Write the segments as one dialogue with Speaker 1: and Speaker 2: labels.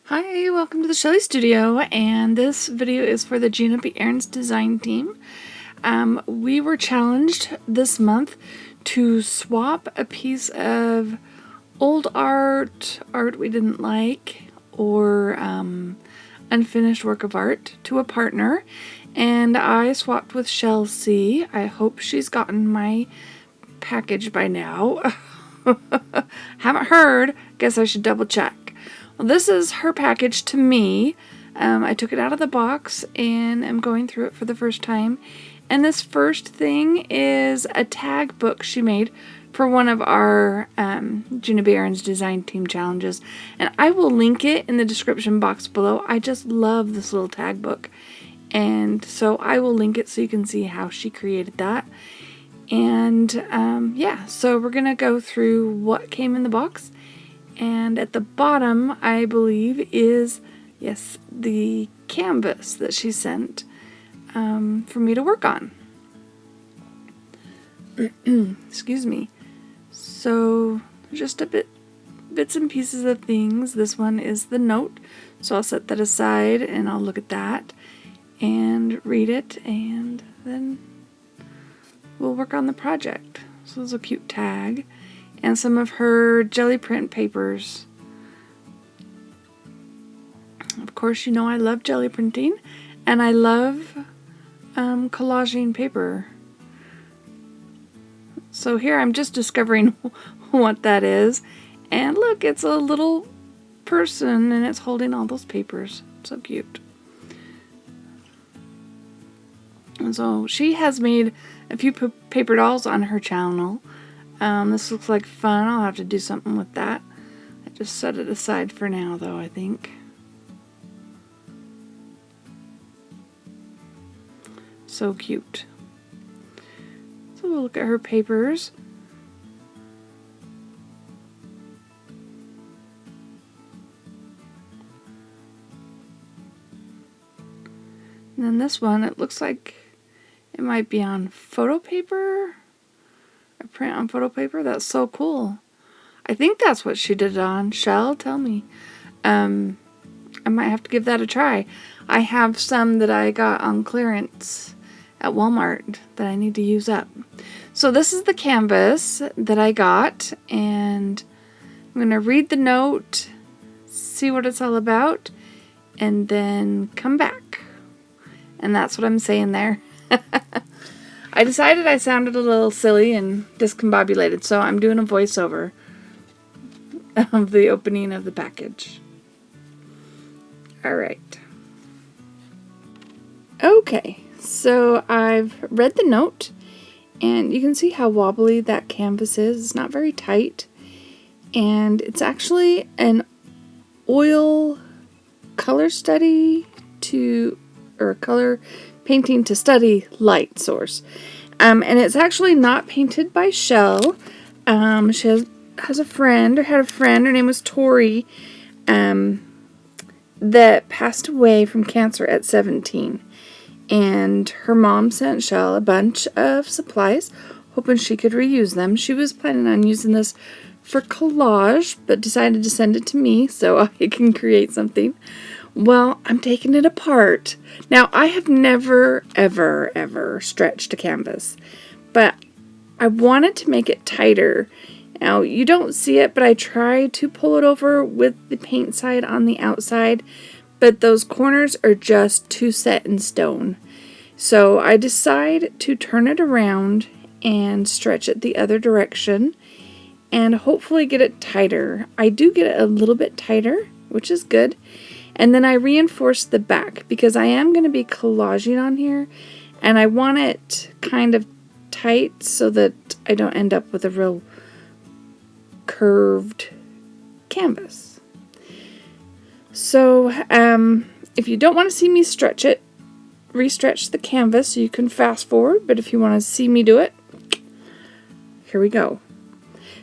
Speaker 1: Hi, welcome to the Shelley Studio, and this video is for the GinaBAhrensDesigns team. We were challenged this month to swap a piece of old art we didn't like, or unfinished work of art to a partner, and I swapped with Shel C. I hope she's gotten my package by now. Haven't heard. Guess I should double check. Well, this is her package to me. I took it out of the box and I'm going through it for the first time. And this first thing is a tag book she made for one of our GinaBAhrensDesigns team challenges. And I will link it in the description box below. I just love this little tag book. And so I will link it so you can see how she created that. And yeah, so we're going to go through what came in the box. And at the bottom, I believe, is, yes, the canvas that she sent for me to work on. Excuse me. So, just bits and pieces of things. This one is the note, so I'll set that aside and I'll look at that and read it, and then we'll work on the project. So this is a cute tag. And some of her jelly print papers. Of course, you know I love jelly printing, and I love collaging paper. So here I'm just discovering what that is. And look, it's a little person, and it's holding all those papers. So cute. And so she has made a few paper dolls on her channel. This looks like fun. I'll have to do something with that. I just set it aside for now, though, I think. So cute. So we'll look at her papers. And then this one, it looks like it might be on photo paper. A print on photo paper? That's so cool. I think that's what she did it on. Shel, tell me. I might have to give that a try. I have some that I got on clearance at Walmart that I need to use up. So this is the canvas that I got, and I'm going to read the note, see what it's all about, and then come back. And that's what I'm saying there. I decided I sounded a little silly and discombobulated, so I'm doing a voiceover of the opening of the package. Alright. Okay, so I've read the note, and you can see how wobbly that canvas is. It's not very tight, and it's actually an oil color study or color painting to study light source. And it's actually not painted by Shel. She had a friend, her name was Tori, that passed away from cancer at 17. And her mom sent Shel a bunch of supplies, hoping she could reuse them. She was planning on using this for collage, but decided to send it to me so I can create something. Well, I'm taking it apart. Now, I have never, ever, ever stretched a canvas, but I wanted to make it tighter. Now, you don't see it, but I tried to pull it over with the paint side on the outside, but those corners are just too set in stone. So I decide to turn it around and stretch it the other direction and hopefully get it tighter. I do get it a little bit tighter, which is good. And then I reinforce the back because I am going to be collaging on here, and I want it kind of tight so that I don't end up with a real curved canvas. So if you don't want to see me stretch it, restretch the canvas, so you can fast forward, but if you want to see me do it, here we go.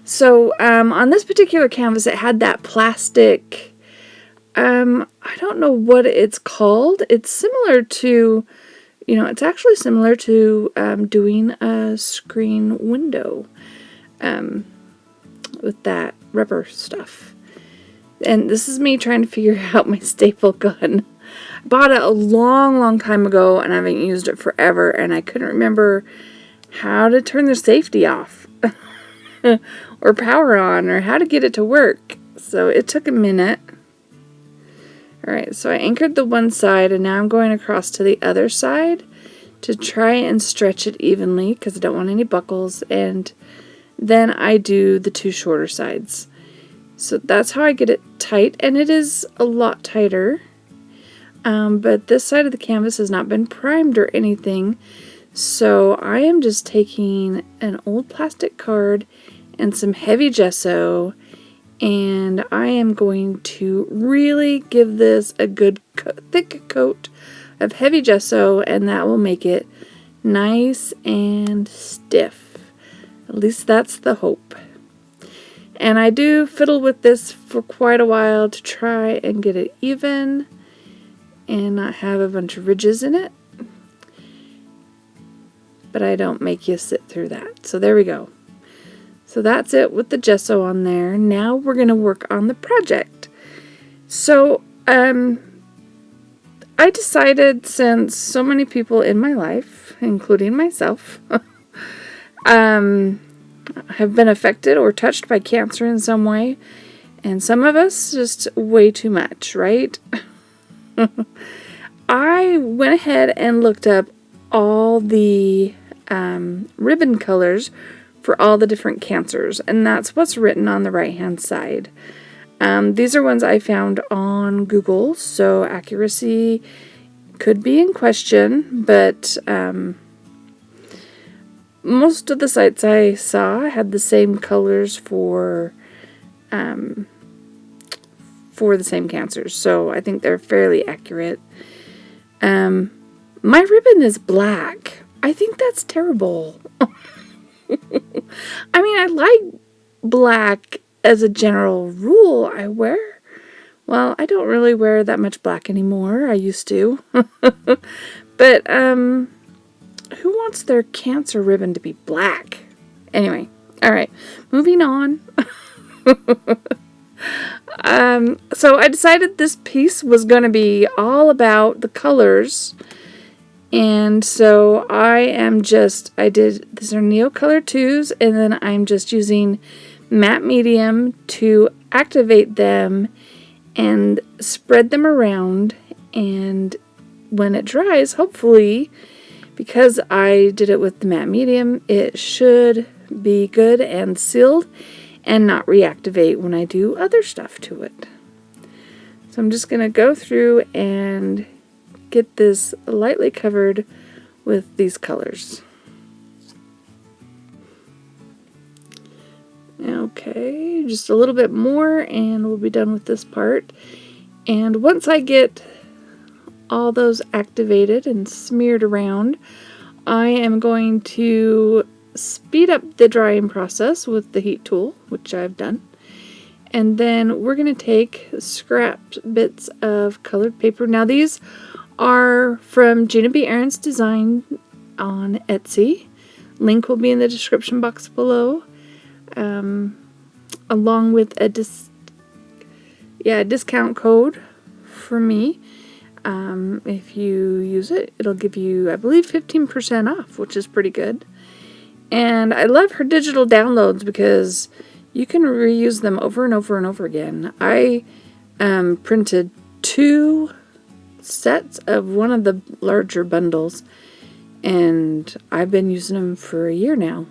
Speaker 1: So on this particular canvas, it had that plastic, I don't know what it's called. It's similar to, it's actually similar to doing a screen window with that rubber stuff. And this is me trying to figure out my staple gun. I bought it a long, long time ago, and I haven't used it forever, and I couldn't remember how to turn the safety off or power on, or how to get it to work. So it took a minute. Alright, so I anchored the one side, and now I'm going across to the other side to try and stretch it evenly because I don't want any buckles, and then I do the two shorter sides. So that's how I get it tight, and it is a lot tighter. But this side of the canvas has not been primed or anything, so I am just taking an old plastic card and some heavy gesso, and I am going to really give this a good thick coat of heavy gesso, and that will make it nice and stiff. At least that's the hope. And I do fiddle with this for quite a while to try and get it even and not have a bunch of ridges in it. But I don't make you sit through that. So there we go. So that's it with the gesso on there. Now we're going to work on the project. So I decided, since so many people in my life, including myself, have been affected or touched by cancer in some way, and some of us just way too much, right? I went ahead and looked up all the ribbon colors for all the different cancers, and that's what's written on the right hand side. These are ones I found on Google, so accuracy could be in question, but most of the sites I saw had the same colors for the same cancers, so I think they're fairly accurate. My ribbon is black. I think that's terrible. I mean, I like black as a general rule. Well, I don't really wear that much black anymore. I used to. But, who wants their cancer ribbon to be black? Anyway, alright, moving on. So I decided this piece was going to be all about the colors. And so these are Neo Color 2s, and then I'm just using matte medium to activate them and spread them around. And when it dries, hopefully, because I did it with the matte medium, it should be good and sealed and not reactivate when I do other stuff to it. So I'm just going to go through and get this lightly covered with these colors. Okay, just a little bit more and we'll be done with this part. And once I get all those activated and smeared around, I am going to speed up the drying process with the heat tool, which I've done. And then we're going to take scrapped bits of colored paper. Now these are from GinaBAhrensDesigns on Etsy. Link will be in the description box below, along with a discount code for me. If you use it, it'll give you, I believe, 15% off, which is pretty good. And I love her digital downloads because you can reuse them over and over and over again. I printed 2 sets of one of the larger bundles, and I've been using them for a year now.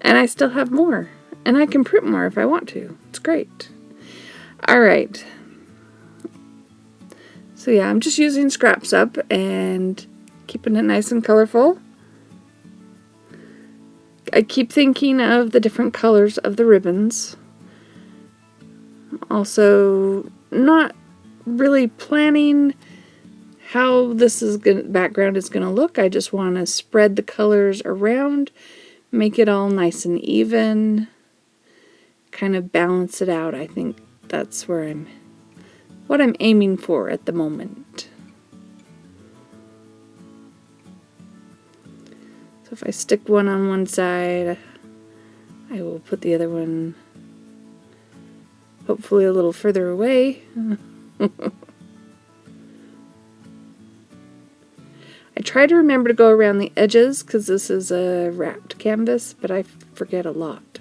Speaker 1: And I still have more, and I can print more if I want to. It's great. Alright, so yeah, I'm just using scraps up and keeping it nice and colorful. I keep thinking of the different colors of the ribbons. Also, not really planning how this background is going to look. I just want to spread the colors around, make it all nice and even, kind of balance it out. I think that's what I'm aiming for at the moment. So if I stick one on one side, I will put the other one hopefully a little further away. I try to remember to go around the edges because this is a wrapped canvas, but I forget a lot.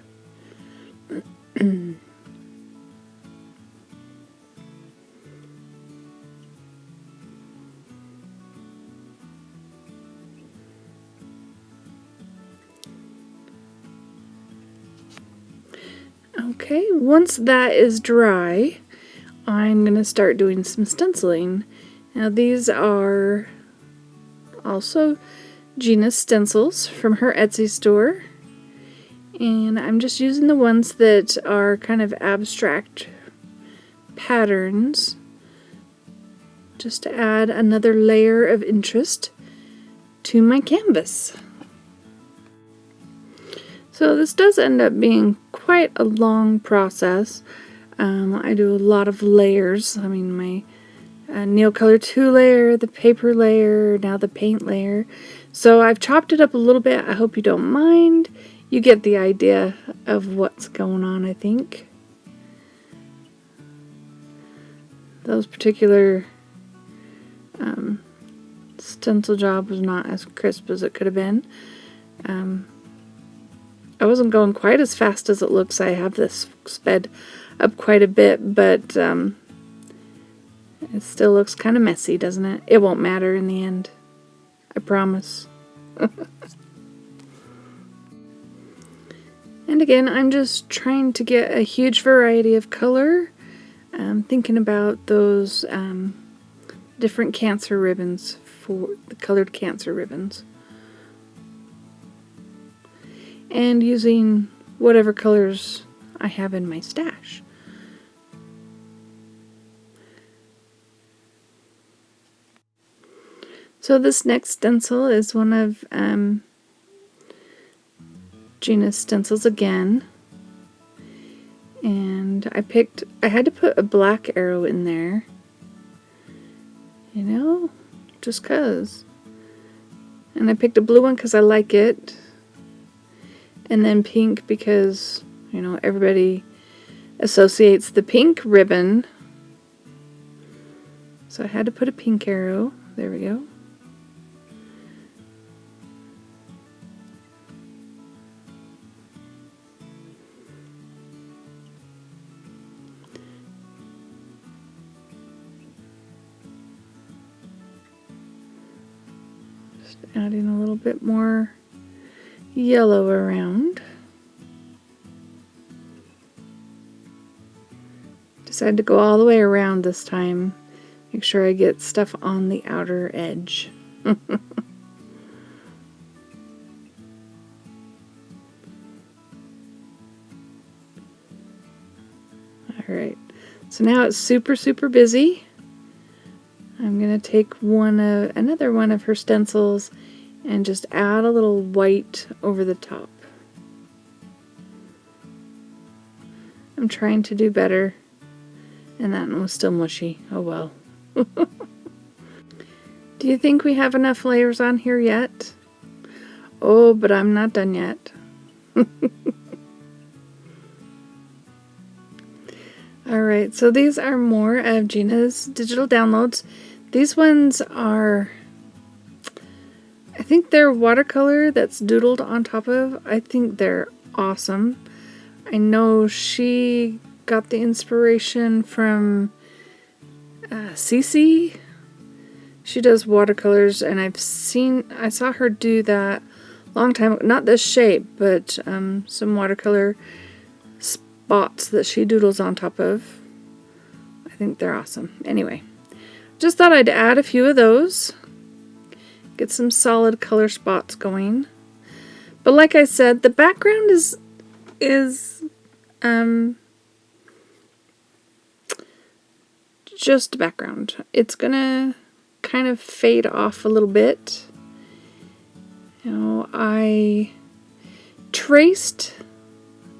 Speaker 1: Okay, once that is dry, I'm going to start doing some stenciling. Now these are also Gina's stencils from her Etsy store. And I'm just using the ones that are kind of abstract patterns just to add another layer of interest to my canvas. So this does end up being quite a long process. I do a lot of layers. I mean, my Neil Color 2 layer, the paper layer, now the paint layer. So I've chopped it up a little bit. I hope you don't mind. You get the idea of what's going on, I think. Those particular stencil job was not as crisp as it could have been. I wasn't going quite as fast as it looks. I have this sped up quite a bit, but it still looks kind of messy, doesn't it? It won't matter in the end. I promise. And again, I'm just trying to get a huge variety of color. Thinking about those different cancer ribbons, for the colored cancer ribbons. And using whatever colors I have in my stash. So this next stencil is one of Gina's stencils again. And I had to put a black arrow in there. You know, just 'cause. And I picked a blue one because I like it. And then pink because, you know, everybody associates the pink ribbon. So I had to put a pink arrow. There we go. Just adding a little bit more yellow around. Decided to go all the way around this time. Make sure I get stuff on the outer edge. Alright, so now it's super busy. I'm going to take another one of her stencils and just add a little white over the top. I'm trying to do better, and that one was still mushy. Oh well. Do you think we have enough layers on here yet? Oh, but I'm not done yet. Alright, so these are more of Gina's digital downloads. These ones are, I think they're watercolor that's doodled on top of. I think they're awesome. I know she got the inspiration from Cece. She does watercolors, and I saw her do that a long time ago. Not this shape, but some watercolor spots that she doodles on top of. I think they're awesome. Anyway, just thought I'd add a few of those. Get some solid color spots going. But like I said, the background is just background. It's gonna kind of fade off a little bit. You know, I traced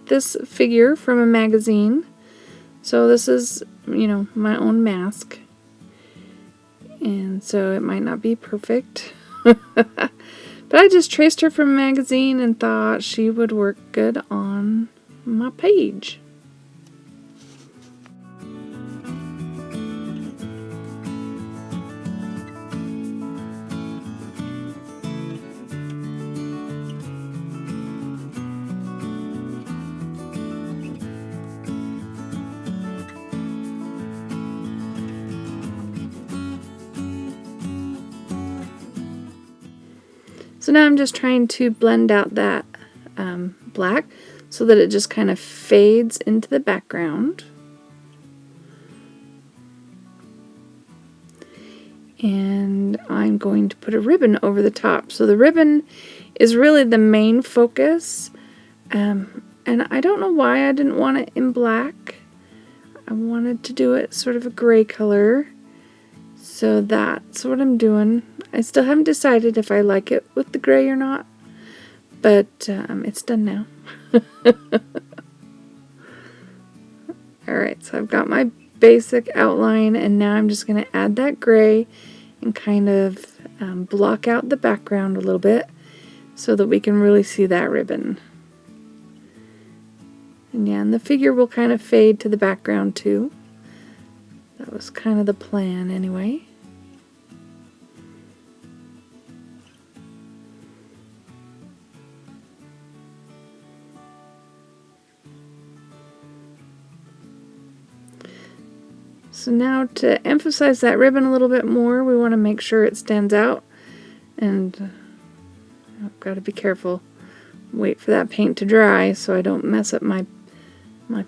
Speaker 1: this figure from a magazine. So this is, you know, my own mask. And so it might not be perfect. But I just traced her from a magazine and thought she would work good on my page. So now I'm just trying to blend out that black so that it just kind of fades into the background. And I'm going to put a ribbon over the top. So the ribbon is really the main focus. And I don't know why I didn't want it in black. I wanted to do it sort of a gray color. So that's what I'm doing. I still haven't decided if I like it with the gray or not. But it's done now. Alright, so I've got my basic outline, and now I'm just going to add that gray and kind of block out the background a little bit so that we can really see that ribbon. And yeah, and the figure will kind of fade to the background too. That was kind of the plan anyway. So now to emphasize that ribbon a little bit more, we want to make sure it stands out. And I've got to be careful. Wait for that paint to dry so I don't mess up my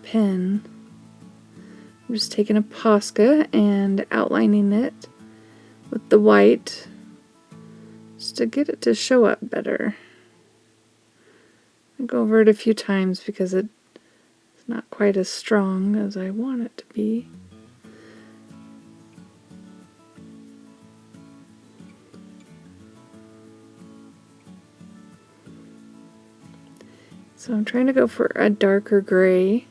Speaker 1: pen. I'm just taking a Posca and outlining it with the white just to get it to show up better. I'll go over it a few times because it's not quite as strong as I want it to be. So I'm trying to go for a darker gray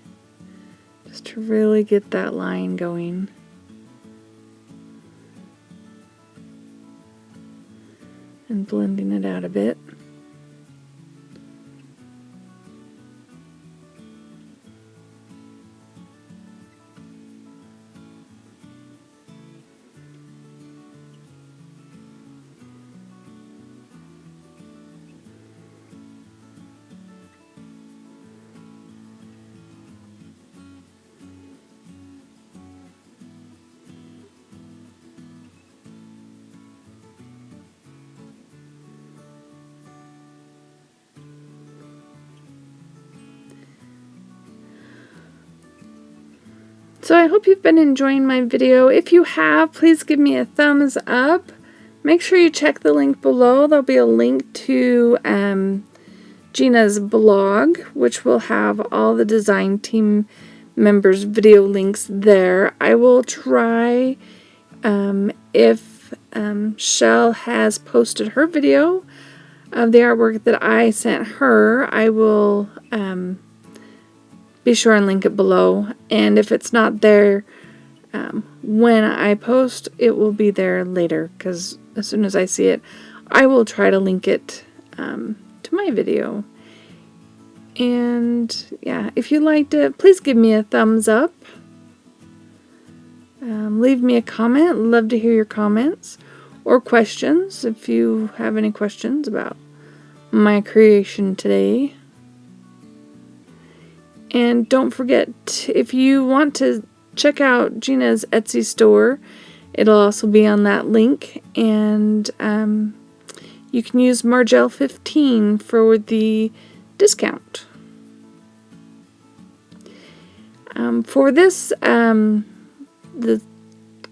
Speaker 1: just to really get that line going. And blending it out a bit. So I hope you've been enjoying my video. If you have, please give me a thumbs up. Make sure you check the link below. There'll be a link to Gina's blog, which will have all the design team members' video links there. I will try, if Shel has posted her video of the artwork that I sent her, I will be sure and link it below. And if it's not there when I post, it will be there later, because as soon as I see it, I will try to link it to my video. And yeah, if you liked it, please give me a thumbs up. Leave me a comment. Love to hear your comments or questions if you have any questions about my creation today. And don't forget, if you want to check out Gina's Etsy store, it'll also be on that link. And you can use Margel15 for the discount. For this, the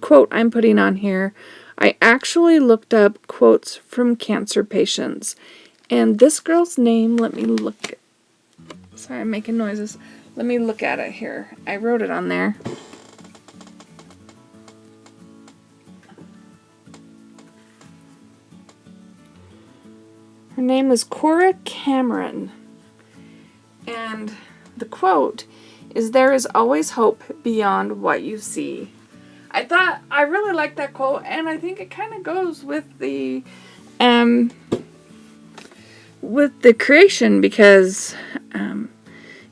Speaker 1: quote I'm putting on here, I actually looked up quotes from cancer patients. And this girl's name, let me look. Sorry, I'm making noises. Let me look at it here. I wrote it on there. Her name was Cora Cameron. And the quote is, "There is always hope beyond what you see." I really like that quote, and I think it kind of goes with the creation, because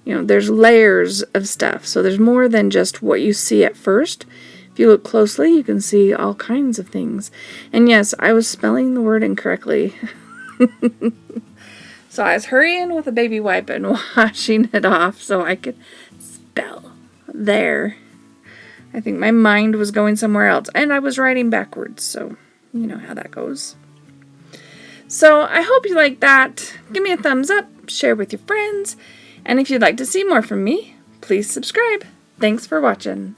Speaker 1: you know, there's layers of stuff, so there's more than just what you see at first. If you look closely, you can see all kinds of things. And yes, I was spelling the word incorrectly. So I was hurrying with a baby wipe and washing it off so I could spell there. I think my mind was going somewhere else, and I was writing backwards, so you know how that goes. So I hope you like that. Give me a thumbs up, share with your friends, and if you'd like to see more from me, please subscribe. Thanks for watching.